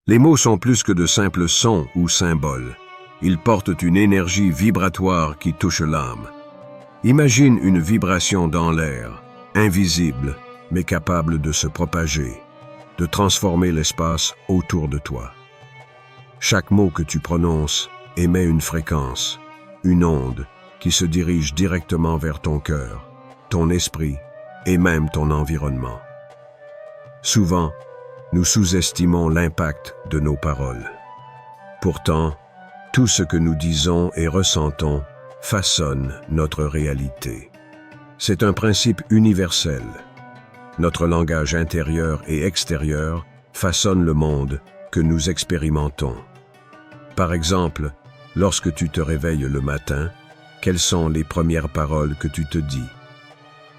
Les mots sont plus que de simples sons ou symboles. Ils portent une énergie vibratoire qui touche l'âme. Imagine une vibration dans l'air, invisible, mais capable de se propager, de transformer l'espace autour de toi. Chaque mot que tu prononces émet une fréquence, une onde qui se dirige directement vers ton cœur, ton esprit et même ton environnement. Souvent, nous sous-estimons l'impact de nos paroles. Pourtant, tout ce que nous disons et ressentons façonne notre réalité. C'est un principe universel. Notre langage intérieur et extérieur façonne le monde que nous expérimentons. Par exemple, lorsque tu te réveilles le matin, quelles sont les premières paroles que tu te dis?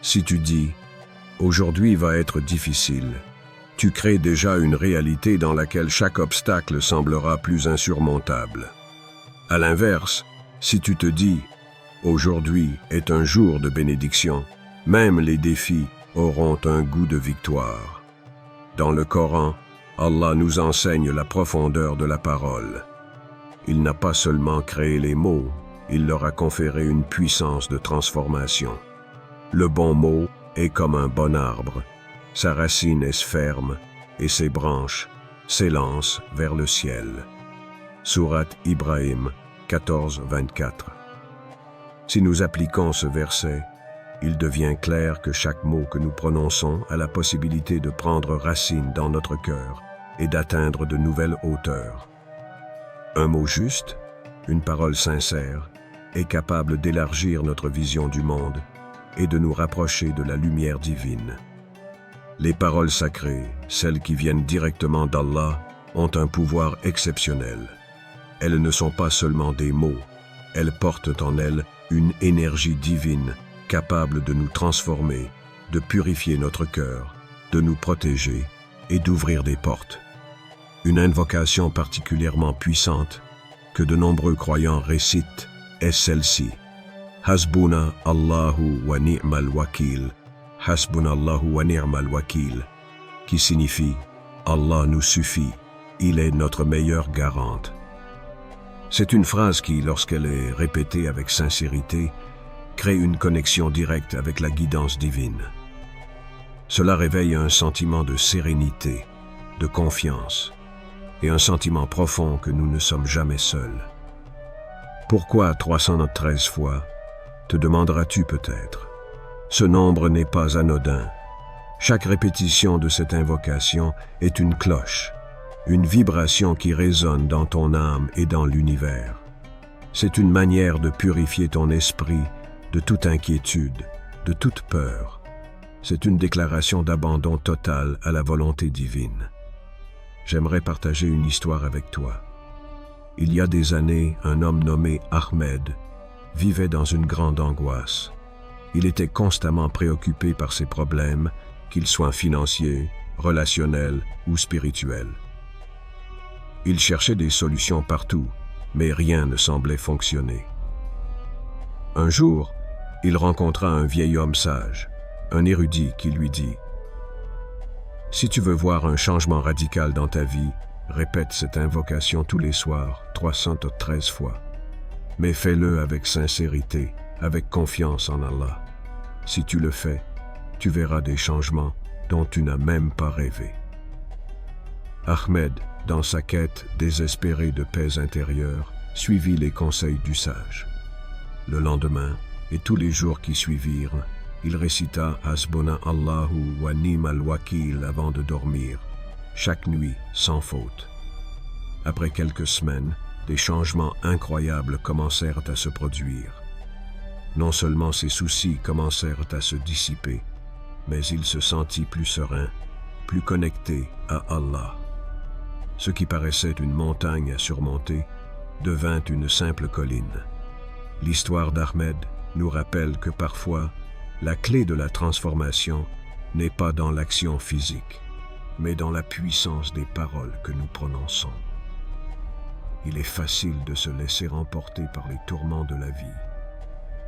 Si tu dis « Aujourd'hui va être difficile », tu crées déjà une réalité dans laquelle chaque obstacle semblera plus insurmontable. À l'inverse, si tu te dis « Aujourd'hui est un jour de bénédiction », même les défis auront un goût de victoire. Dans le Coran, Allah nous enseigne la profondeur de la parole. Il n'a pas seulement créé les mots, il leur a conféré une puissance de transformation. Le bon mot est comme un bon arbre. Sa racine est ferme et ses branches s'élancent vers le ciel. Sourate Ibrahim 14-24. Si nous appliquons ce verset, il devient clair que chaque mot que nous prononçons a la possibilité de prendre racine dans notre cœur et d'atteindre de nouvelles hauteurs. Un mot juste, une parole sincère, est capable d'élargir notre vision du monde et de nous rapprocher de la lumière divine. Les paroles sacrées, celles qui viennent directement d'Allah, ont un pouvoir exceptionnel. Elles ne sont pas seulement des mots, elles portent en elles une énergie divine capable de nous transformer, de purifier notre cœur, de nous protéger et d'ouvrir des portes. Une invocation particulièrement puissante que de nombreux croyants récitent est celle-ci. Hasbuna Allahu wa ni'mal wakil, Hasbuna Allahu wa ni'mal wakil, qui signifie Allah nous suffit, il est notre meilleure garante. C'est une phrase qui, lorsqu'elle est répétée avec sincérité, crée une connexion directe avec la guidance divine. Cela réveille un sentiment de sérénité, de confiance et un sentiment profond que nous ne sommes jamais seuls. Pourquoi 313 fois, te demanderas-tu peut-être? Ce nombre n'est pas anodin. Chaque répétition de cette invocation est une cloche, une vibration qui résonne dans ton âme et dans l'univers. C'est une manière de purifier ton esprit de toute inquiétude, de toute peur. C'est une déclaration d'abandon total à la volonté divine. J'aimerais partager une histoire avec toi. Il y a des années, un homme nommé Ahmed vivait dans une grande angoisse. Il était constamment préoccupé par ses problèmes, qu'ils soient financiers, relationnels ou spirituels. Il cherchait des solutions partout, mais rien ne semblait fonctionner. Un jour, il rencontra un vieil homme sage, un érudit qui lui dit « Si tu veux voir un changement radical dans ta vie, répète cette invocation tous les soirs, 313 fois. Mais fais-le avec sincérité, avec confiance en Allah. Si tu le fais, tu verras des changements dont tu n'as même pas rêvé. » Ahmed, dans sa quête désespérée de paix intérieure, suivit les conseils du sage. Le lendemain, et tous les jours qui suivirent, il récita Hasbuna Allahu wa ni'mal wakil avant de dormir, chaque nuit sans faute. Après quelques semaines, des changements incroyables commencèrent à se produire. Non seulement ses soucis commencèrent à se dissiper, mais il se sentit plus serein, plus connecté à Allah. Ce qui paraissait une montagne à surmonter devint une simple colline. L'histoire d'Ahmed nous rappelle que parfois, la clé de la transformation n'est pas dans l'action physique, mais dans la puissance des paroles que nous prononçons. Il est facile de se laisser emporter par les tourments de la vie,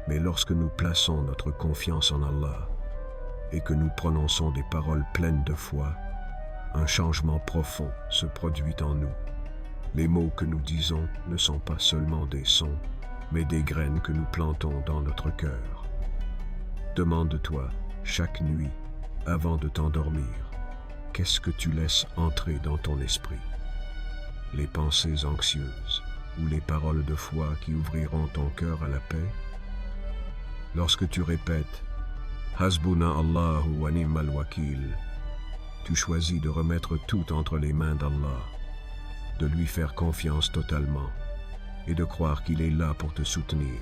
mais lorsque nous plaçons notre confiance en Allah et que nous prononçons des paroles pleines de foi, un changement profond se produit en nous. Les mots que nous disons ne sont pas seulement des sons, mais des graines que nous plantons dans notre cœur. Demande-toi, chaque nuit, avant de t'endormir, qu'est-ce que tu laisses entrer dans ton esprit? Les pensées anxieuses ou les paroles de foi qui ouvriront ton cœur à la paix? Lorsque tu répètes « Hasbuna Allahu wa ni'mal wakil », tu choisis de remettre tout entre les mains d'Allah, de lui faire confiance totalement et de croire qu'il est là pour te soutenir,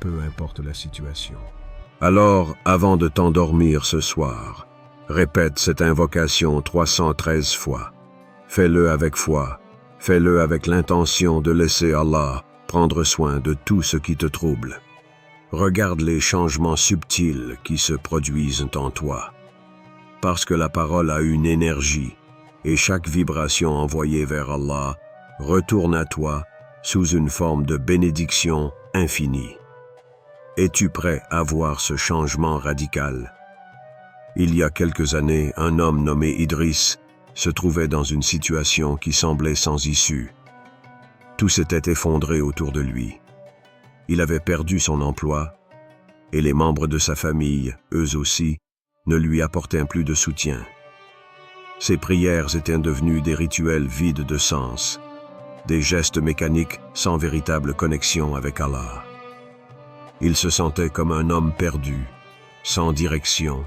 peu importe la situation. Alors, avant de t'endormir ce soir, répète cette invocation 313 fois. Fais-le avec foi, fais-le avec l'intention de laisser Allah prendre soin de tout ce qui te trouble. Regarde les changements subtils qui se produisent en toi. Parce que la parole a une énergie, et chaque vibration envoyée vers Allah retourne à toi sous une forme de bénédiction infinie. Es-tu prêt à voir ce changement radical? Il y a quelques années, un homme nommé Idriss se trouvait dans une situation qui semblait sans issue. Tout s'était effondré autour de lui. Il avait perdu son emploi, et les membres de sa famille, eux aussi, ne lui apportaient plus de soutien. Ses prières étaient devenues des rituels vides de sens, des gestes mécaniques sans véritable connexion avec Allah. Il se sentait comme un homme perdu, sans direction,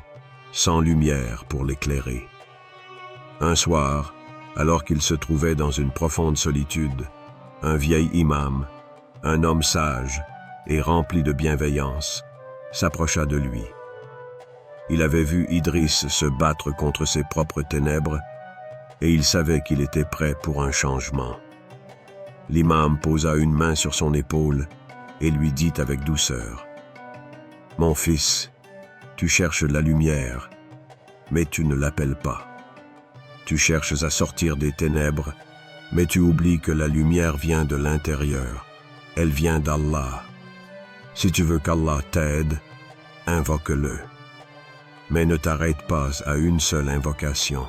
sans lumière pour l'éclairer. Un soir, alors qu'il se trouvait dans une profonde solitude, un vieil imam, un homme sage et rempli de bienveillance, s'approcha de lui. Il avait vu Idriss se battre contre ses propres ténèbres et il savait qu'il était prêt pour un changement. L'imam posa une main sur son épaule et lui dit avec douceur : « Mon fils, tu cherches la lumière, mais tu ne l'appelles pas. Tu cherches à sortir des ténèbres, mais tu oublies que la lumière vient de l'intérieur. Elle vient d'Allah. Si tu veux qu'Allah t'aide, invoque-le. Mais ne t'arrête pas à une seule invocation.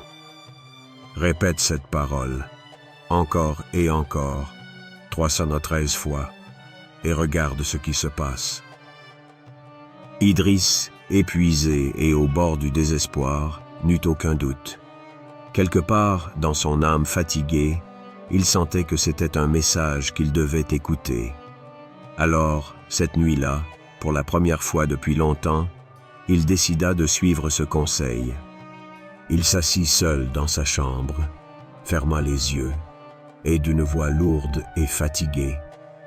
Répète cette parole, encore et encore, 313 fois, et regarde ce qui se passe. » Idriss, épuisé et au bord du désespoir, n'eut aucun doute. Quelque part, dans son âme fatiguée, il sentait que c'était un message qu'il devait écouter. Alors, cette nuit-là, pour la première fois depuis longtemps, il décida de suivre ce conseil. Il s'assit seul dans sa chambre, ferma les yeux, et d'une voix lourde et fatiguée,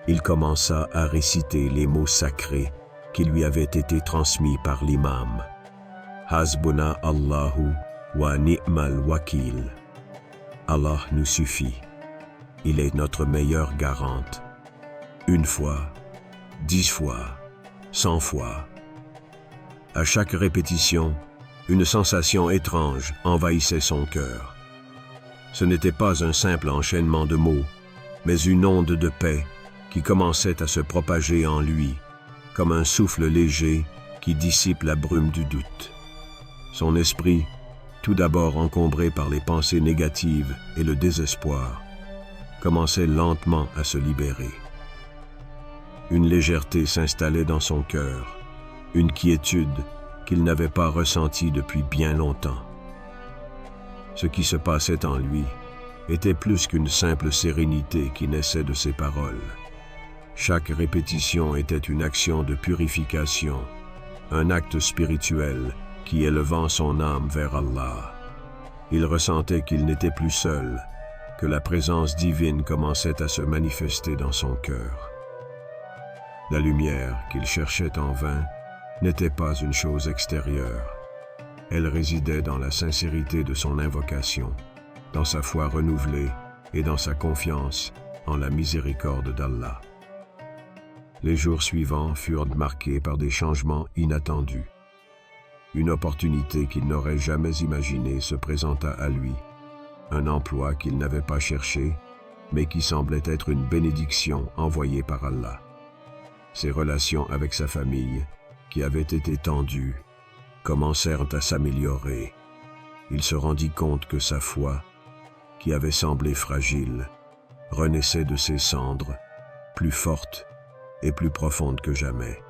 il commença à réciter les mots sacrés qui lui avaient été transmis par l'imam. Hasbuna Allahu wa ni'mal wakil. Allah nous suffit. Il est notre meilleure garante. Une fois, 10 fois, 100 fois. À chaque répétition, une sensation étrange envahissait son cœur. Ce n'était pas un simple enchaînement de mots, mais une onde de paix qui commençait à se propager en lui, comme un souffle léger qui dissipe la brume du doute. Son esprit, tout d'abord encombré par les pensées négatives et le désespoir, commençait lentement à se libérer. Une légèreté s'installait dans son cœur, une quiétude qu'il n'avait pas ressentie depuis bien longtemps. Ce qui se passait en lui était plus qu'une simple sérénité qui naissait de ses paroles. Chaque répétition était une action de purification, un acte spirituel qui élevant son âme vers Allah. Il ressentait qu'il n'était plus seul, que la présence divine commençait à se manifester dans son cœur. La lumière qu'il cherchait en vain n'était pas une chose extérieure. Elle résidait dans la sincérité de son invocation, dans sa foi renouvelée et dans sa confiance en la miséricorde d'Allah. Les jours suivants furent marqués par des changements inattendus. Une opportunité qu'il n'aurait jamais imaginée se présenta à lui, un emploi qu'il n'avait pas cherché, mais qui semblait être une bénédiction envoyée par Allah. Ses relations avec sa famille, qui avaient été tendues, commencèrent à s'améliorer. il se rendit compte que sa foi, qui avait semblé fragile, renaissait de ses cendres, plus forte et plus profonde que jamais.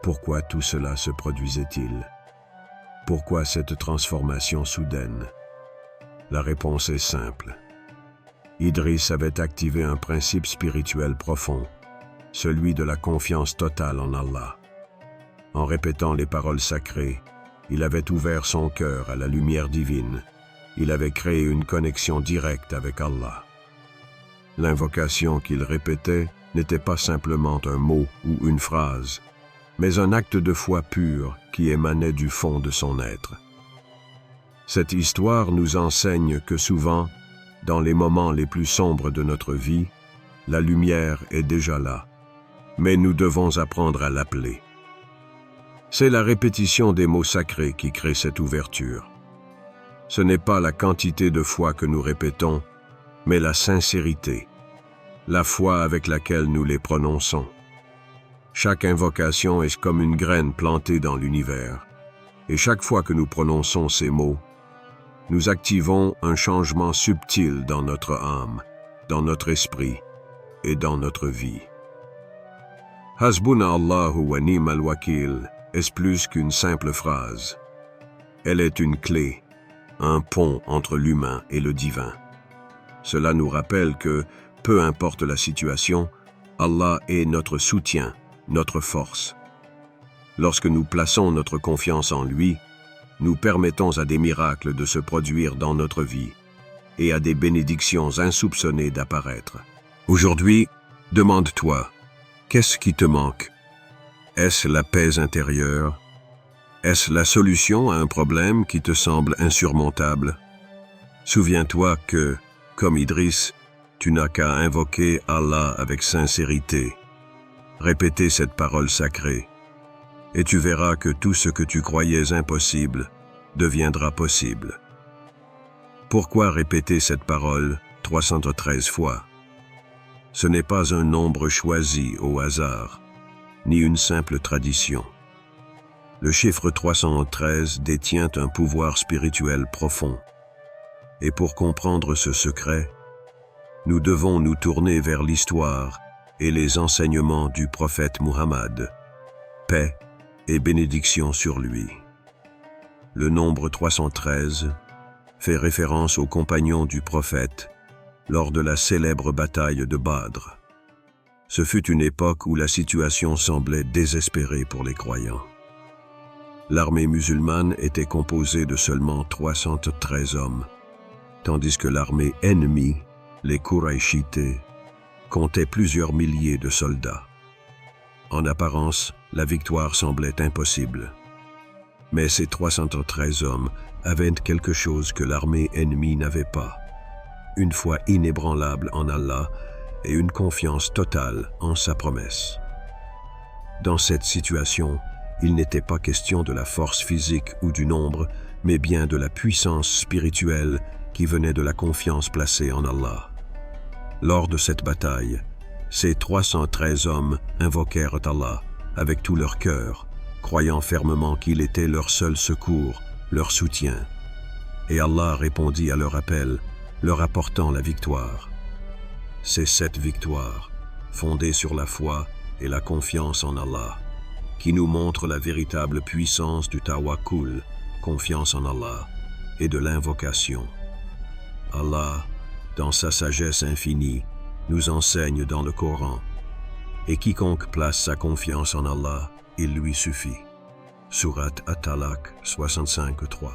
Pourquoi tout cela se produisait-il? Pourquoi cette transformation soudaine? La réponse est simple. Idriss avait activé un principe spirituel profond, celui de la confiance totale en Allah. En répétant les paroles sacrées, il avait ouvert son cœur à la lumière divine. Il avait créé une connexion directe avec Allah. L'invocation qu'il répétait n'était pas simplement un mot ou une phrase, mais un acte de foi pur qui émanait du fond de son être. Cette histoire nous enseigne que souvent, dans les moments les plus sombres de notre vie, la lumière est déjà là, mais nous devons apprendre à l'appeler. C'est la répétition des mots sacrés qui crée cette ouverture. Ce n'est pas la quantité de fois que nous répétons, mais la sincérité, la foi avec laquelle nous les prononçons. Chaque invocation est comme une graine plantée dans l'univers, et chaque fois que nous prononçons ces mots, nous activons un changement subtil dans notre âme, dans notre esprit et dans notre vie. Hasbuna Allahu wa ni'mal wakil est plus qu'une simple phrase. Elle est une clé, un pont entre l'humain et le divin. Cela nous rappelle que, peu importe la situation, Allah est notre soutien, notre force. Lorsque nous plaçons notre confiance en lui, nous permettons à des miracles de se produire dans notre vie et à des bénédictions insoupçonnées d'apparaître. Aujourd'hui, demande-toi, qu'est-ce qui te manque? Est-ce la paix intérieure? Est-ce la solution à un problème qui te semble insurmontable? Souviens-toi que, comme Idriss, tu n'as qu'à invoquer Allah avec sincérité. Répétez cette parole sacrée, et tu verras que tout ce que tu croyais impossible deviendra possible. Pourquoi répéter cette parole 313 fois? Ce n'est pas un nombre choisi au hasard, ni une simple tradition. Le chiffre 313 détient un pouvoir spirituel profond. Et pour comprendre ce secret, nous devons nous tourner vers l'histoire et les enseignements du prophète Muhammad, paix et bénédiction sur lui. Le nombre 313 fait référence aux compagnons du prophète lors de la célèbre bataille de Badr. Ce fut une époque où la situation semblait désespérée pour les croyants. L'armée musulmane était composée de seulement 313 hommes, tandis que l'armée ennemie, les Qurayshites, comptait plusieurs milliers de soldats. En apparence, la victoire semblait impossible. Mais ces 313 hommes avaient quelque chose que l'armée ennemie n'avait pas. Une foi inébranlable en Allah et une confiance totale en sa promesse. Dans cette situation, il n'était pas question de la force physique ou du nombre, mais bien de la puissance spirituelle qui venait de la confiance placée en Allah. Lors de cette bataille, ces 313 hommes invoquèrent Allah avec tout leur cœur, croyant fermement qu'il était leur seul secours, leur soutien. Et Allah répondit à leur appel, leur apportant la victoire. C'est cette victoire, fondée sur la foi et la confiance en Allah, qui nous montre la véritable puissance du tawakkul, confiance en Allah, et de l'invocation. Allah, dans sa sagesse infinie, nous enseigne dans le Coran, et quiconque place sa confiance en Allah, il lui suffit. Surat At-Talaq 65:3.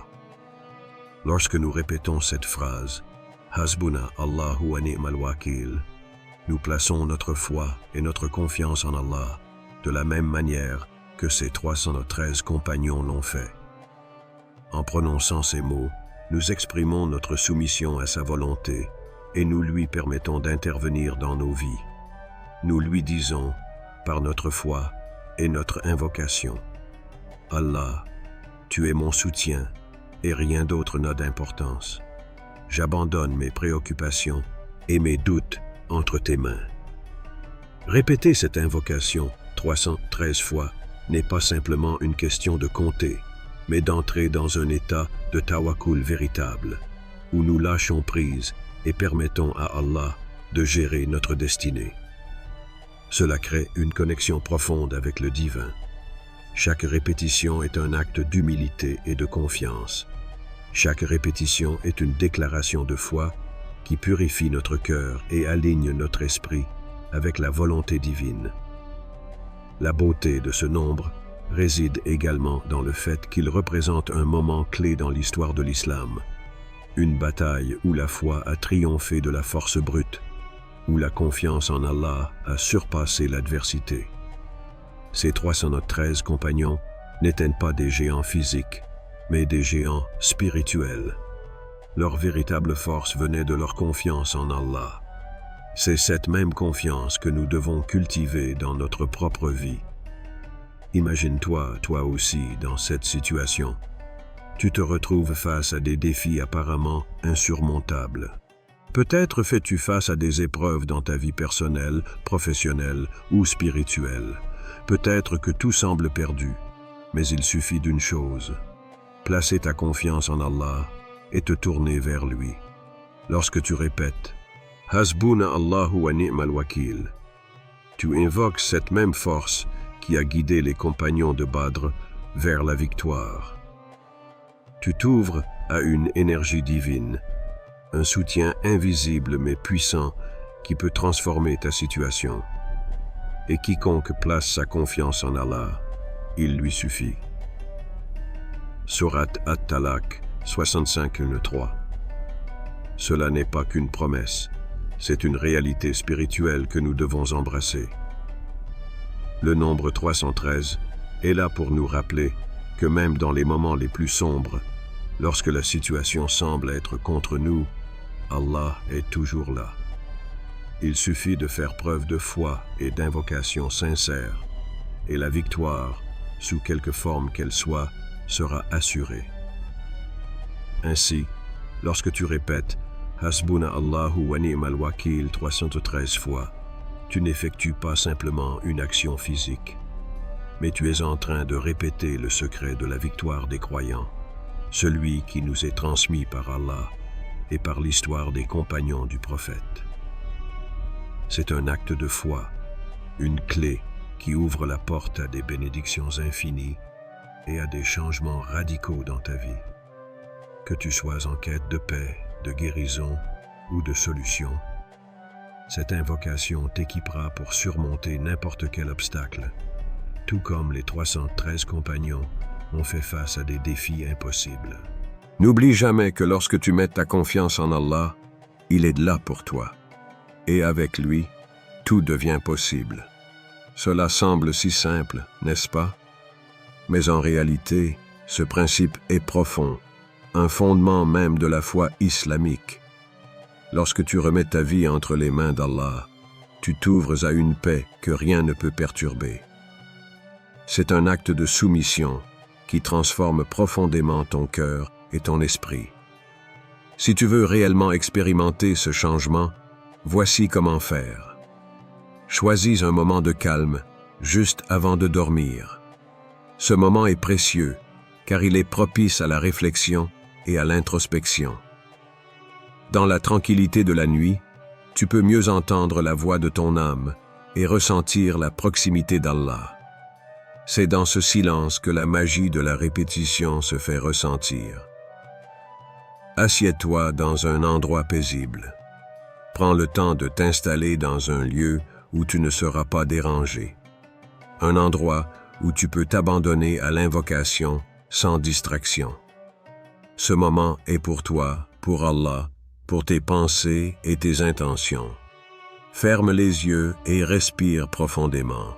Lorsque nous répétons cette phrase, Hasbuna Allahu wa ni'mal wakil, nous plaçons notre foi et notre confiance en Allah de la même manière que ces 313 compagnons l'ont fait. En prononçant ces mots, nous exprimons notre soumission à sa volonté et nous lui permettons d'intervenir dans nos vies. Nous lui disons, par notre foi et notre invocation, « Allah, tu es mon soutien et rien d'autre n'a d'importance. J'abandonne mes préoccupations et mes doutes entre tes mains. » Répéter cette invocation 313 fois n'est pas simplement une question de compter, mais d'entrer dans un état de tawakkul véritable, où nous lâchons prise et permettons à Allah de gérer notre destinée. Cela crée une connexion profonde avec le divin. Chaque répétition est un acte d'humilité et de confiance. Chaque répétition est une déclaration de foi qui purifie notre cœur et aligne notre esprit avec la volonté divine. La beauté de ce nombre réside également dans le fait qu'il représente un moment clé dans l'histoire de l'islam, une bataille où la foi a triomphé de la force brute, où la confiance en Allah a surpassé l'adversité. Ces 313 compagnons n'étaient pas des géants physiques, mais des géants spirituels. Leur véritable force venait de leur confiance en Allah. C'est cette même confiance que nous devons cultiver dans notre propre vie. Imagine-toi, toi aussi, dans cette situation. Tu te retrouves face à des défis apparemment insurmontables. Peut-être fais-tu face à des épreuves dans ta vie personnelle, professionnelle ou spirituelle. Peut-être que tout semble perdu, mais il suffit d'une chose: placer ta confiance en Allah et te tourner vers lui. Lorsque tu répètes « Hasbuna Allahu wa ni'mal wakil », tu invoques cette même force qui a guidé les compagnons de Badr vers la victoire. Tu t'ouvres à une énergie divine, un soutien invisible mais puissant qui peut transformer ta situation. Et quiconque place sa confiance en Allah, il lui suffit. Surat At-Talaq 65:3. Cela n'est pas qu'une promesse, c'est une réalité spirituelle que nous devons embrasser. Le nombre 313 est là pour nous rappeler que même dans les moments les plus sombres, lorsque la situation semble être contre nous, Allah est toujours là. Il suffit de faire preuve de foi et d'invocation sincère, et la victoire, sous quelque forme qu'elle soit, sera assurée. Ainsi, lorsque tu répètes « Hasbuna Allahu wa ni'mal wakil » 313 fois, tu n'effectues pas simplement une action physique, mais tu es en train de répéter le secret de la victoire des croyants, celui qui nous est transmis par Allah et par l'histoire des compagnons du prophète. C'est un acte de foi, une clé qui ouvre la porte à des bénédictions infinies et à des changements radicaux dans ta vie. Que tu sois en quête de paix, de guérison ou de solution, cette invocation t'équipera pour surmonter n'importe quel obstacle, tout comme les 313 compagnons ont fait face à des défis impossibles. N'oublie jamais que lorsque tu mets ta confiance en Allah, il est là pour toi. Et avec lui, tout devient possible. Cela semble si simple, n'est-ce pas? Mais en réalité, ce principe est profond, un fondement même de la foi islamique. Lorsque tu remets ta vie entre les mains d'Allah, tu t'ouvres à une paix que rien ne peut perturber. C'est un acte de soumission qui transforme profondément ton cœur et ton esprit. Si tu veux réellement expérimenter ce changement, voici comment faire. Choisis un moment de calme, juste avant de dormir. Ce moment est précieux, car il est propice à la réflexion et à l'introspection. Dans la tranquillité de la nuit, tu peux mieux entendre la voix de ton âme et ressentir la proximité d'Allah. C'est dans ce silence que la magie de la répétition se fait ressentir. Assieds-toi dans un endroit paisible. Prends le temps de t'installer dans un lieu où tu ne seras pas dérangé. Un endroit où tu peux t'abandonner à l'invocation sans distraction. Ce moment est pour toi, pour Allah, pour tes pensées et tes intentions. Ferme les yeux et respire profondément.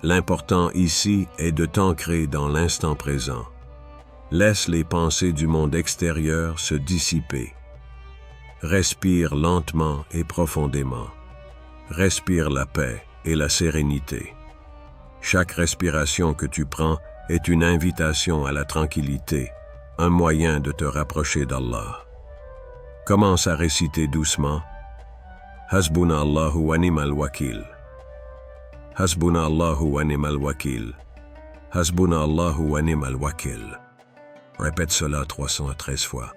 L'important ici est de t'ancrer dans l'instant présent. Laisse les pensées du monde extérieur se dissiper. Respire lentement et profondément. Respire la paix et la sérénité. Chaque respiration que tu prends est une invitation à la tranquillité, un moyen de te rapprocher d'Allah. Commence à réciter doucement « Hasbuna Allahu wa ni'mal wakil ». Hasbuna Allahu wa ni'mal wakil. Hasbuna Allahu wa ni'mal wakil. Répète cela 313 fois.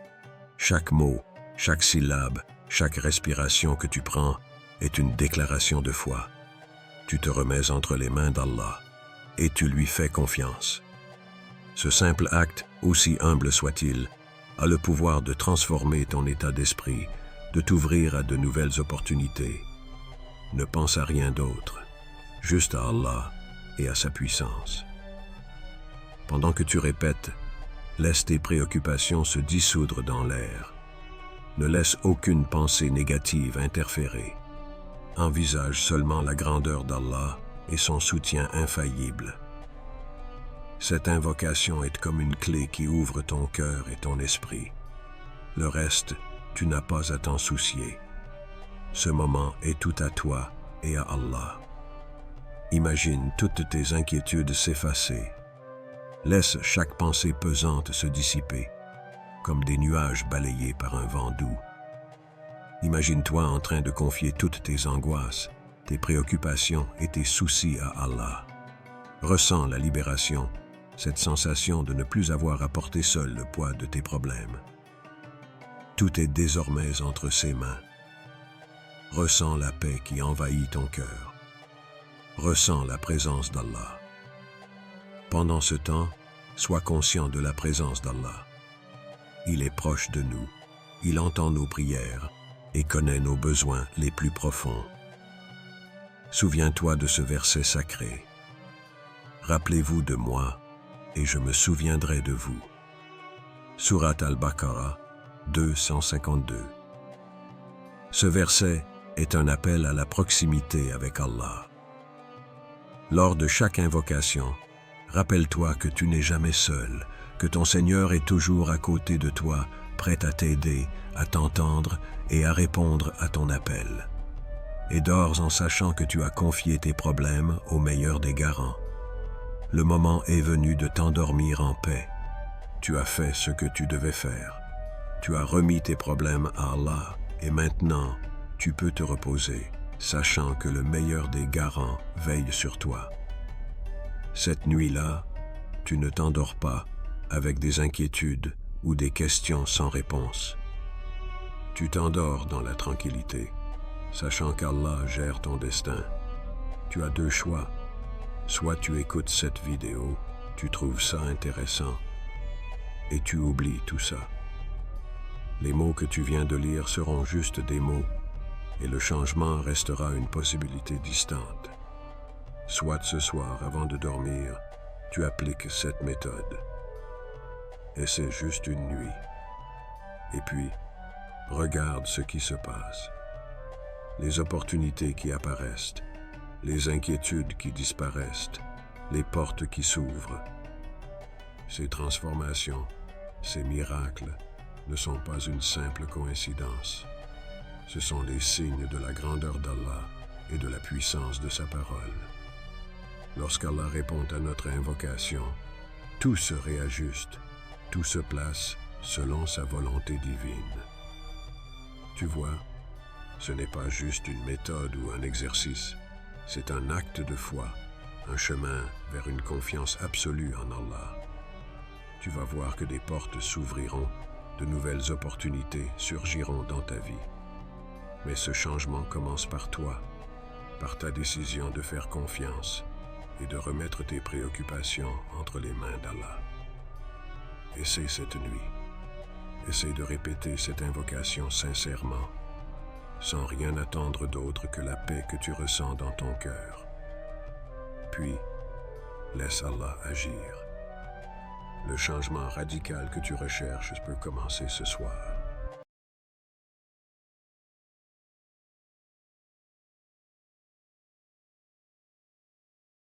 Chaque mot, chaque syllabe, chaque respiration que tu prends est une déclaration de foi. Tu te remets entre les mains d'Allah et tu lui fais confiance. Ce simple acte, aussi humble soit-il, a le pouvoir de transformer ton état d'esprit, de t'ouvrir à de nouvelles opportunités. Ne pense à rien d'autre, juste à Allah et à sa puissance. Pendant que tu répètes, laisse tes préoccupations se dissoudre dans l'air. Ne laisse aucune pensée négative interférer. Envisage seulement la grandeur d'Allah et son soutien infaillible. Cette invocation est comme une clé qui ouvre ton cœur et ton esprit. Le reste, tu n'as pas à t'en soucier. Ce moment est tout à toi et à Allah. Imagine toutes tes inquiétudes s'effacer. Laisse chaque pensée pesante se dissiper, comme des nuages balayés par un vent doux. Imagine-toi en train de confier toutes tes angoisses, tes préoccupations et tes soucis à Allah. Ressens la libération, cette sensation de ne plus avoir à porter seul le poids de tes problèmes. Tout est désormais entre ses mains. Ressens la paix qui envahit ton cœur. Ressens la présence d'Allah. Pendant ce temps, sois conscient de la présence d'Allah. Il est proche de nous, il entend nos prières et connaît nos besoins les plus profonds. Souviens-toi de ce verset sacré. Rappelez-vous de moi et je me souviendrai de vous. Surat al-Baqarah 252. Ce verset est un appel à la proximité avec Allah. Lors de chaque invocation, rappelle-toi que tu n'es jamais seul, que ton Seigneur est toujours à côté de toi, prêt à t'aider, à t'entendre et à répondre à ton appel. Et dors en sachant que tu as confié tes problèmes au meilleur des garants. Le moment est venu de t'endormir en paix. Tu as fait ce que tu devais faire. Tu as remis tes problèmes à Allah et maintenant, tu peux te reposer, sachant que le meilleur des garants veille sur toi. Cette nuit-là, tu ne t'endors pas avec des inquiétudes ou des questions sans réponse. Tu t'endors dans la tranquillité, sachant qu'Allah gère ton destin. Tu as deux choix. Soit tu écoutes cette vidéo, tu trouves ça intéressant, et tu oublies tout ça. Les mots que tu viens de lire seront juste des mots, et le changement restera une possibilité distante. Soit ce soir, avant de dormir, tu appliques cette méthode. Et c'est juste une nuit. Et puis, regarde ce qui se passe. Les opportunités qui apparaissent, les inquiétudes qui disparaissent, les portes qui s'ouvrent. Ces transformations, ces miracles, ne sont pas une simple coïncidence. Ce sont les signes de la grandeur d'Allah et de la puissance de sa parole. Lorsqu'Allah répond à notre invocation, tout se réajuste, tout se place selon sa volonté divine. Tu vois, ce n'est pas juste une méthode ou un exercice, c'est un acte de foi, un chemin vers une confiance absolue en Allah. Tu vas voir que des portes s'ouvriront, de nouvelles opportunités surgiront dans ta vie. Mais ce changement commence par toi, par ta décision de faire confiance et de remettre tes préoccupations entre les mains d'Allah. Essaie cette nuit. Essaie de répéter cette invocation sincèrement, sans rien attendre d'autre que la paix que tu ressens dans ton cœur. Puis, laisse Allah agir. Le changement radical que tu recherches peut commencer ce soir.